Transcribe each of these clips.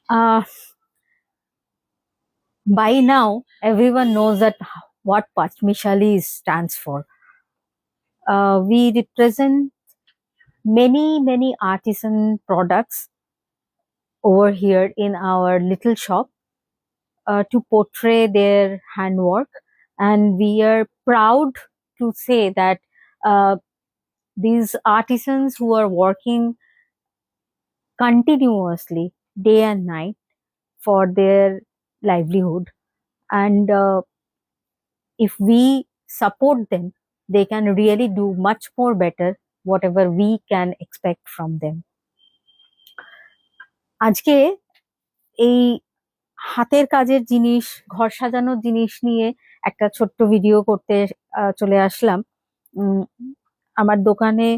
Uh, by now, everyone knows that what Pachmishali stands for. We represent many artisan products over here in our little shop to portray their handwork, and we are proud to say that uh, these artisans who are working continuously day and night for their livelihood, and if we support them, they can really do much more better whatever we can expect from them. আজকে এই হাতের কাজের জিনিস, ঘর সাজানোর জিনিস নিয়ে একটা ছোট্ট ভিডিও করতে চলে আসলাম। আমার দোকানে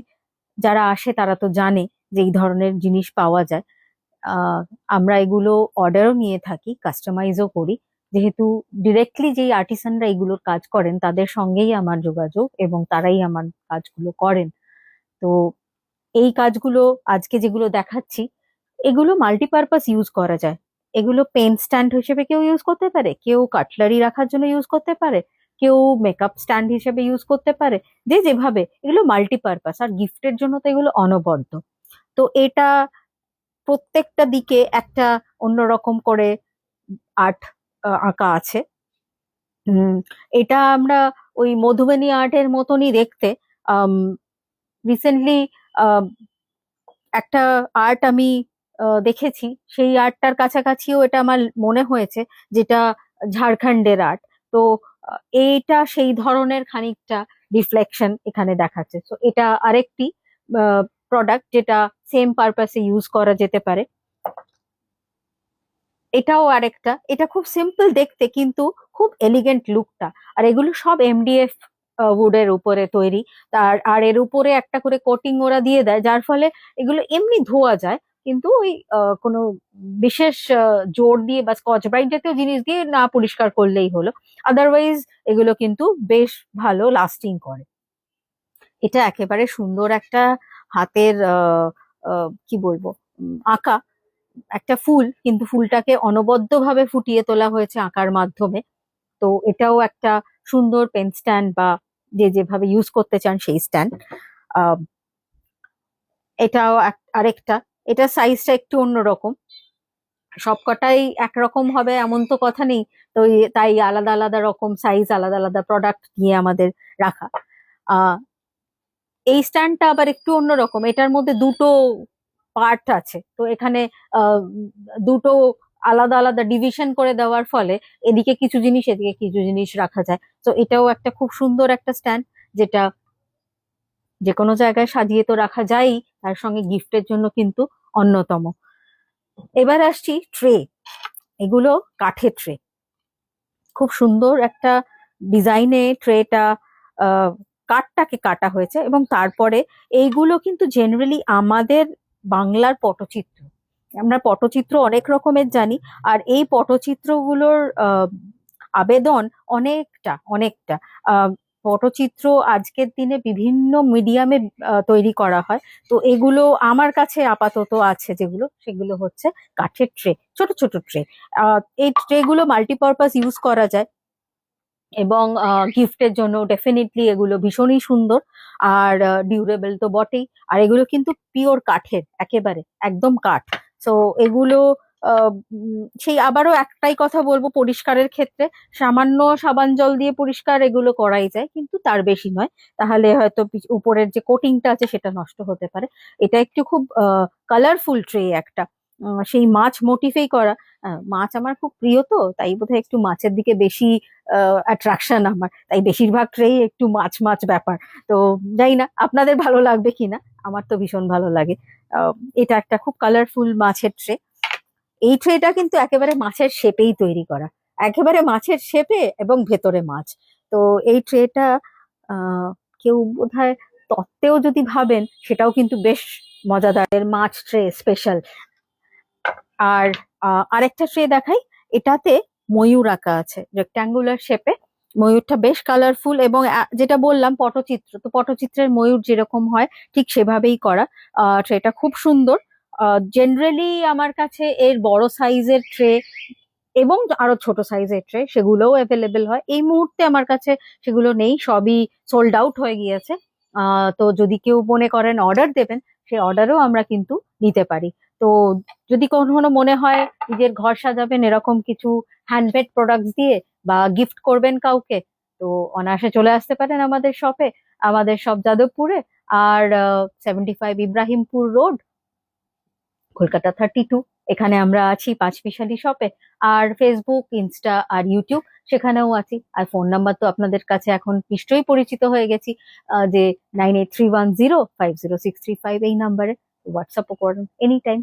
যারা আসে তারা তো জানে যে এই ধরনের জিনিস পাওয়া যায়। আমরা এগুলো অর্ডারও নিয়ে থাকি, কাস্টমাইজও করি, যেহেতু ডিরেক্টলি যেই আর্টিসানরা এগুলোর কাজ করেন তাদের সঙ্গেই আমার যোগাযোগ এবং তারাই আমার কাজগুলো করেন। তো এই কাজগুলো আজকে যেগুলো দেখাচ্ছি, এগুলো মাল্টিপারপাস ইউজ করা যায়। এগুলো পেন স্ট্যান্ড হিসেবে কেউ ইউজ করতে পারে, কেউ কাটলারি রাখার জন্য ইউজ করতে পারে, কেউ মেকআপ স্ট্যান্ড হিসেবে ইউজ করতে পারে, যে যেভাবে। এগুলো মাল্টিপারপাস, আর গিফটের জন্য তো এগুলো অনবদ্য। তো এটা প্রত্যেকটা দিকে একটা অন্যরকম করে আর্ট আঁকা আছে। এটা আমরা ওই মধুবনী আর্টের মতনই দেখতে। রিসেন্টলি একটা আর্ট আমি দেখেছি, সেই আর্টটার কাছাকাছিও এটা আমার মনে হয়েছে, যেটা ঝাড়খণ্ডের আর্ট। তো এইটা সেই ধরনের খানিকটা রিফ্লেকশন এখানে দেখাচ্ছে। তো এটা আরেকটি প্রোডাক্ট যেটা সেম পারপাসে ইউজ করা যেতে পারে। এটাও আরেকটা, এটা খুব সিম্পল দেখতে কিন্তু খুব এলিগেন্ট লুকটা। আর এগুলো সব এমডিএফ উডের উপরে তৈরি। আর এর উপরে একটা করে কোটিং ওরা দিয়ে দেয়, যার ফলে এগুলো এমনি ধোয়া যায়, কিন্তু ওই কোনো বিশেষ জোর দিয়ে বা স্কচ ব্রাইট জাতীয় জিনিস দিয়ে না পরিষ্কার করলেই হলো। আদারওয়াইজ এগুলো কিন্তু বেশ ভালো লাস্টিং করে। এটা একেবারে সুন্দর একটা হাতের কি বলবো, আঁকা একটা ফুল, কিন্তু ফুলটাকে অনবদ্যভাবে ফুটিয়ে তোলা হয়েছে আঁকার মাধ্যমে। তো এটাও একটা সুন্দর পেন স্ট্যান্ড, বা যে যেভাবে ইউজ করতে চান সেই স্ট্যান্ড। এটাও আরেকটা, এটা সাইজটা একটু অন্যরকম। সবকটাই একরকম হবে এমন তো কথা নেই, তো তাই আলাদা আলাদা রকম সাইজ, আলাদা আলাদা প্রোডাক্ট নিয়ে আমাদের রাখা। আহ এই স্ট্যান্ডটা আবার একটু অন্যরকম, এটার মধ্যে দুটো পার্ট আছে। তো এখানে আহ, দুটো আলাদা আলাদা ডিভিশন করে দেওয়ার ফলে এদিকে কিছু জিনিস এদিকে কিছু জিনিস রাখা যায়। তো এটাও একটা খুব সুন্দর একটা স্ট্যান্ড, যেটা যে কোনো জায়গায় সাজিয়ে তো রাখা যায়ই, তার সঙ্গে গিফটের জন্য কিন্তু অন্যতম। এবার আসছি ট্রে। এগুলো কাঠের ট্রে, খুব সুন্দর একটা ডিজাইনে ট্রেটা কাঠটাকে কাটা হয়েছে, এবং তারপরে এইগুলো কিন্তু জেনারেলি আমাদের বাংলার পটচিত্র। আমরা পটচিত্র অনেক রকমের জানি, আর এই পটচিত্রগুলোর আবেদন অনেকটা অনেকটা। আহ, পটচিত্র আজকের দিনে বিভিন্ন মিডিয়ামে তৈরি করা হয়। তো এগুলো আমার কাছে আপাতত আছে যেগুলো, সেগুলো হচ্ছে কাঠের ট্রে, ছোট ছোট ট্রে। এই ট্রে গুলো মাল্টিপারপাস ইউজ করা যায়, এবং গিফটের জন্য ডেফিনেটলি এগুলো ভীষণই সুন্দর। আর ডিউরেবল তো বটেই, আর এগুলো কিন্তু পিওর কাঠের, একেবারে একদম কাঠ। তো এগুলো সেই আবারও একটাই কথা বলবো, পরিষ্কারের ক্ষেত্রে সামান্য সাবান জল দিয়ে পরিষ্কার এগুলো করাই যায়, কিন্তু তার বেশি নয়, তাহলে হয়তো উপরের যে কোটিংটা আছে সেটা নষ্ট হতে পারে। এটা একটু খুব কালারফুল ট্রে একটা, সেই মাছ মোটিফেই করা। মাছ আমার খুব প্রিয়, তো তাই বোধহয় একটু মাছের দিকে বেশি অ্যাট্রাকশন আমার, তাই বেশিরভাগ ট্রেই একটু মাছ মাছ ব্যাপার। তো জানি না আপনাদের ভালো লাগবে কিনা, আমার তো ভীষণ ভালো লাগে। আহ, এটা একটা খুব কালারফুল মাছের ট্রে। এই ট্রেটা কিন্তু একেবারে মাছের শেপেই তৈরি করা, একেবারে মাছের শেপে এবং ভেতরে মাছ। তো এই ট্রেটা আহ কেউ বোধহয় তত্ত্বেও যদি ভাবেন, সেটাও কিন্তু বেশ মজাদার মাছ ট্রে স্পেশাল। আর আরেকটা ট্রে দেখাই, এটাতে ময়ূর আঁকা আছে রেক্ট্যাঙ্গুলার শেপে। ময়ূরটা বেশ কালারফুল, এবং যেটা বললাম পটচিত্র, তো পটচিত্রের ময়ূর যেরকম হয় ঠিক সেভাবেই করা। ট্রেটা খুব সুন্দর। জেনারেলি আমার কাছে এর বড় সাইজের ট্রে এবং আরো ছোট সাইজের ট্রে সেগুলোও অ্যাভেলেবেল হয়। এই মুহূর্তে আমার কাছে সেগুলো নেই, সবই সোল্ড আউট হয়ে গিয়েছে। তো যদি কেউ মনে করেন অর্ডার দেবেন, সেই অর্ডারও আমরা কিন্তু নিতে পারি। তো যদি কখনো মনে হয় নিজের ঘর সাজাবেন এরকম কিছু হ্যান্ডমেড প্রোডাক্টস দিয়ে বা গিফট করবেন কাউকে, তো অনায়াসে চলে আসতে পারেন আমাদের শপে। আমাদের শপ যাদবপুরে, আর 75 ইব্রাহিমপুর রোড, কলকাতা 32। এখানে আমরা আছি পাঁচমিশালি শপে। আর ফেসবুক, ইনস্টা আর ইউটিউব সেখানেও আছি। আর ফোন নাম্বার তো আপনাদের কাছে এখন নিশ্চয়ই পরিচিত হয়ে গেছি, যে 9831050635, এই নাম্বারে হোয়াটসঅ্যাপও করেন এনি টাইম।